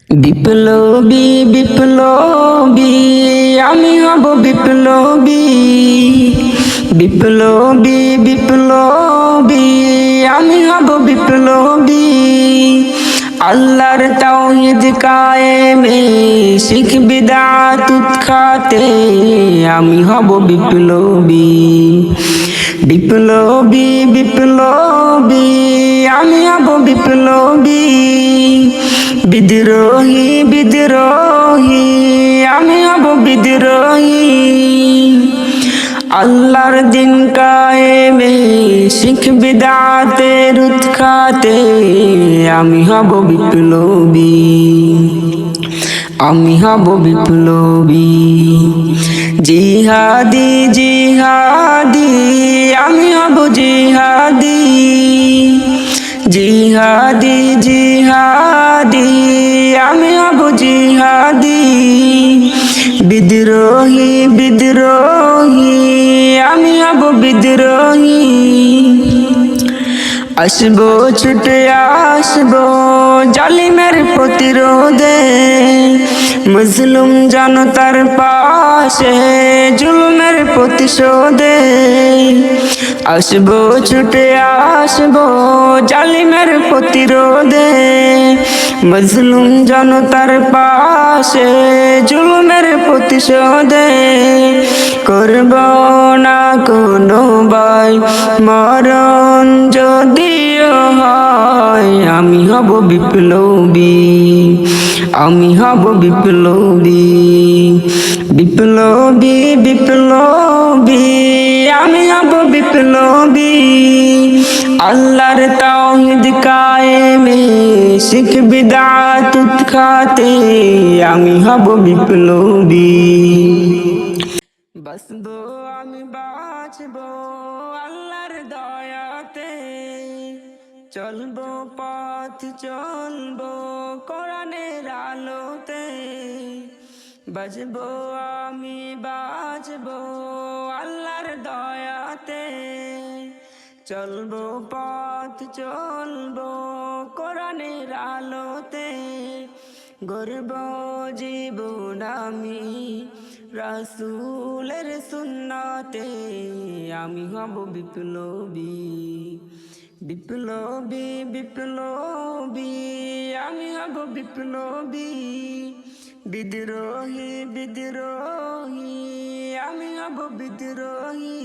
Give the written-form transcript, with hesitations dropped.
বিপ্লবী বিপ্লবী আমি হব বিপ্লবী বিপ্লবী বিপ্লবী আমি হব বিপ্লবী আল্লাহর তাওহীদ কায়েমে শিখ বিদআত উৎখাতে আমি হব বিপ্লবী বিপ্লবী বিপ্লবী আমি হব বিপ্লবী বিদ্রোহী বিদ্রোহী আমি হব বিদ্রোহী আল্লাহর দিন কায়েমে শিখ বিদআতের উৎখাতে আমি হব বিপ্লবী আমি হব বিপ্লবী জিহাদি জিহাদি আমি হব জিহাদি জিহাদি জিহাদি আমি হব জিহাদি বিদ্রোহী বিদ্রোহী আমি হব বিদ্রোহী আসবো ছুটে আসবো জালিমের প্রতিরোধে মুসলিম জনতার পাশে জুলুমের প্রতিশোধে আসবো ছুটে আসবো জালিমের প্রতিরোধে মুসলিম জনতার পাশে জুলুমের প্রতিশোধে করব না কোনো ভয় মরণ যদিও হয় আমি হব বিপ্লবী আমি হব বিপ্লবী বিপ্লবী বিপ্লবী আমি হব বিপ্লবী আল্লাহর তাওহীদ কায়েমে শিখ বিদআত উৎখাতে আমি হব বিপ্লবী বাঁচবো আমি বাঁচবো আল্লাহর দয়াতে চলবো পথ চলবো কোরআনের আলোতে বাঁচবো আমি বাঁচবো আল্লাহর দয়াতে চলবো পথ চলবো কোরআনের আলোতে গর্ব জীবন আমি রাসূলের সুন্নাতে আমি হব বিপ্লবী বিপ্লবী বিপ্লবী আমি হব বিপ্লবী বিদ্রোহী বিদ্রোহী আমি হব বিদ্রোহী